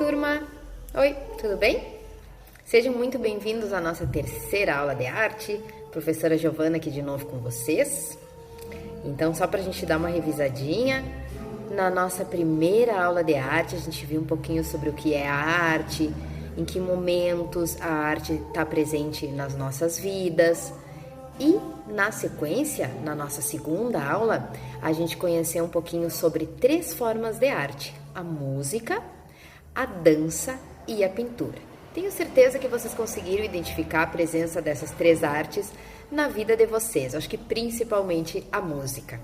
turma! Oi, tudo bem? Sejam muito bem-vindos à nossa terceira aula de arte. Professora Giovana aqui de novo com vocês. Então, só para a gente dar uma revisadinha, na nossa primeira aula de arte, a gente viu um pouquinho sobre o que é a arte, em que momentos a arte está presente nas nossas vidas. E, na sequência, na nossa segunda aula, a gente conheceu um pouquinho sobre 3 formas de arte: a música, a dança e a pintura. Tenho certeza que vocês conseguiram identificar a presença dessas 3 artes na vida de vocês, acho que principalmente a música.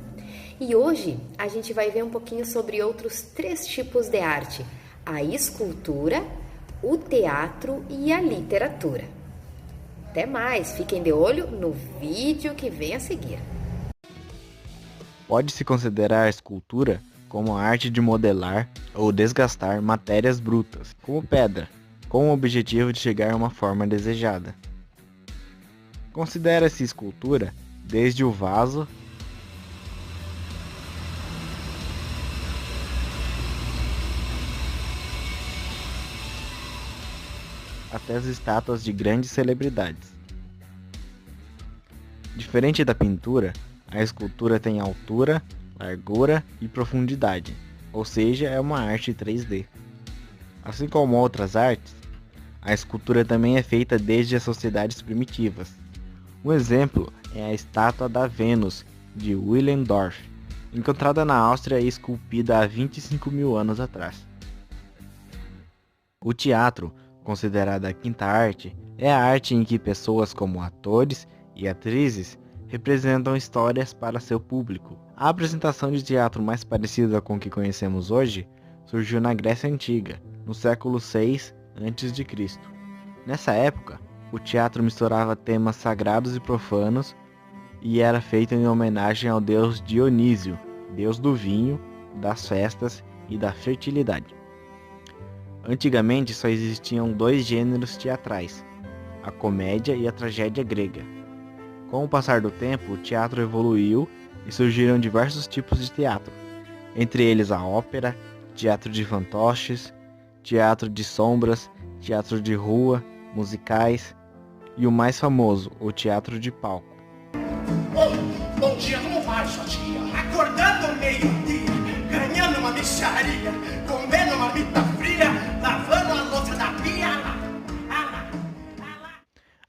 E hoje a gente vai ver um pouquinho sobre outros 3 tipos de arte: a escultura, o teatro e a literatura. Até mais, fiquem de olho no vídeo que vem a seguir. Pode-se considerar a escultura como a arte de modelar ou desgastar matérias brutas, como pedra, com o objetivo de chegar a uma forma desejada. Considera-se escultura desde o vaso até as estátuas de grandes celebridades. Diferente da pintura, a escultura tem altura, largura e profundidade, ou seja, é uma arte 3D. Assim como outras artes, a escultura também é feita desde as sociedades primitivas. Um exemplo é a estátua da Vênus, de Willendorf, encontrada na Áustria e esculpida há 25 mil anos atrás. O teatro, considerado a quinta arte, é a arte em que pessoas como atores e atrizes representam histórias para seu público. A apresentação de teatro mais parecida com o que conhecemos hoje surgiu na Grécia Antiga, no século VI a.C. Nessa época, o teatro misturava temas sagrados e profanos e era feito em homenagem ao deus Dionísio, deus do vinho, das festas e da fertilidade. Antigamente só existiam 2 gêneros teatrais, a comédia e a tragédia grega. Com o passar do tempo, o teatro evoluiu e surgiram diversos tipos de teatro, entre eles a ópera, teatro de fantoches, teatro de sombras, teatro de rua, musicais e o mais famoso, o teatro de palco. Bom dia, como vai, sua tia? Acordando meio-dia, ganhando uma mixaria, comendo uma mita fria, lavando a louça da pia.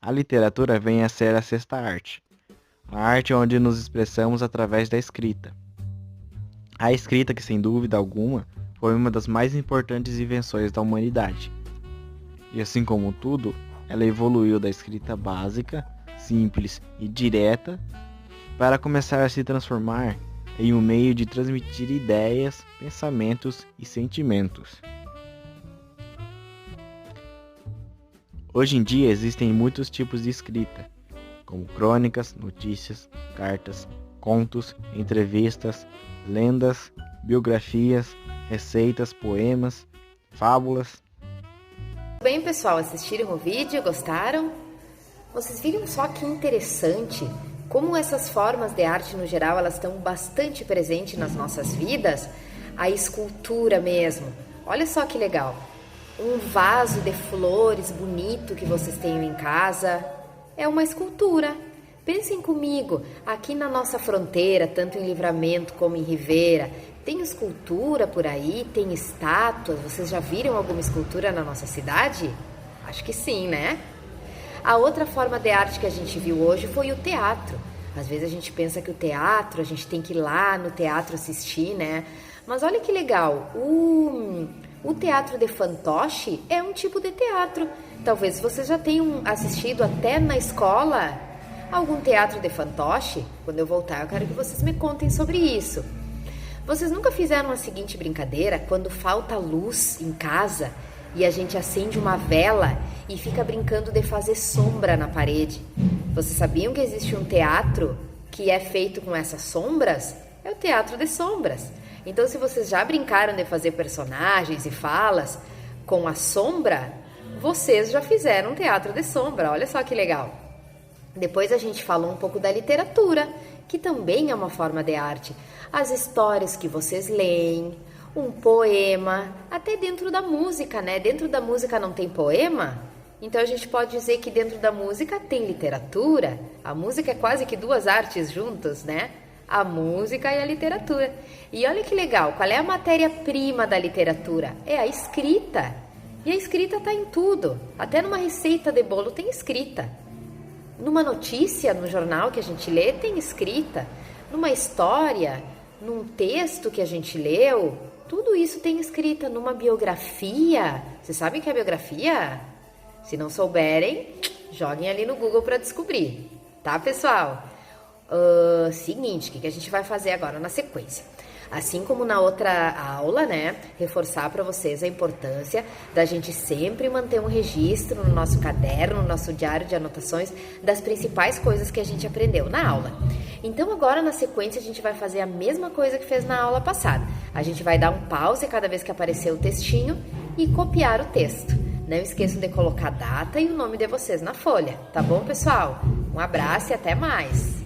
A literatura vem a ser a 6ª arte, a arte onde nos expressamos através da escrita. A escrita que, sem dúvida alguma, foi uma das mais importantes invenções da humanidade. E assim como tudo, ela evoluiu da escrita básica, simples e direta, para começar a se transformar em um meio de transmitir ideias, pensamentos e sentimentos. Hoje em dia existem muitos tipos de escrita, como crônicas, notícias, cartas, contos, entrevistas, lendas, biografias, receitas, poemas, fábulas. Bem, pessoal, assistiram o vídeo? Gostaram? Vocês viram só que interessante como essas formas de arte no geral elas estão bastante presentes nas nossas vidas? A escultura mesmo. Olha só que legal. Um vaso de flores bonito que vocês têm em casa é uma escultura. Pensem comigo, aqui na nossa fronteira, tanto em Livramento como em Ribeira, tem escultura por aí, tem estátuas. Vocês já viram alguma escultura na nossa cidade? Acho que sim, né? A outra forma de arte que a gente viu hoje foi o teatro. Às vezes a gente pensa que o teatro, a gente tem que ir lá no teatro assistir, né? Mas olha que legal, o teatro de fantoche é um tipo de teatro. Talvez vocês já tenham assistido até na escola algum teatro de fantoche. Quando eu voltar, eu quero que vocês me contem sobre isso. Vocês nunca fizeram a seguinte brincadeira? Quando falta luz em casa e a gente acende uma vela e fica brincando de fazer sombra na parede. Vocês sabiam que existe um teatro que é feito com essas sombras? É o teatro de sombras. Então, se vocês já brincaram de fazer personagens e falas com a sombra, vocês já fizeram um teatro de sombra. Olha só que legal. Depois a gente falou um pouco da literatura, que também é uma forma de arte. As histórias que vocês leem, um poema, até dentro da música, né? Dentro da música não tem poema? Então a gente pode dizer que dentro da música tem literatura. A música é quase que duas artes juntas, né? A música e a literatura. E olha que legal, qual é a matéria-prima da literatura? É a escrita. E a escrita está em tudo. Até numa receita de bolo tem escrita. Numa notícia, no jornal que a gente lê, tem escrita. Numa história, num texto que a gente leu, tudo isso tem escrita. Numa biografia. Vocês sabem o que é biografia? Se não souberem, joguem ali no Google para descobrir. Tá, pessoal? Seguinte, o que a gente vai fazer agora na sequência? Assim como na outra aula, né? Reforçar para vocês a importância da gente sempre manter um registro no nosso caderno, no nosso diário de anotações, das principais coisas que a gente aprendeu na aula. Então agora na sequência a gente vai fazer a mesma coisa que fez na aula passada. A gente vai dar um pause cada vez que aparecer o textinho e copiar o texto. Não esqueçam de colocar a data e o nome de vocês na folha, tá bom, pessoal? Um abraço e até mais!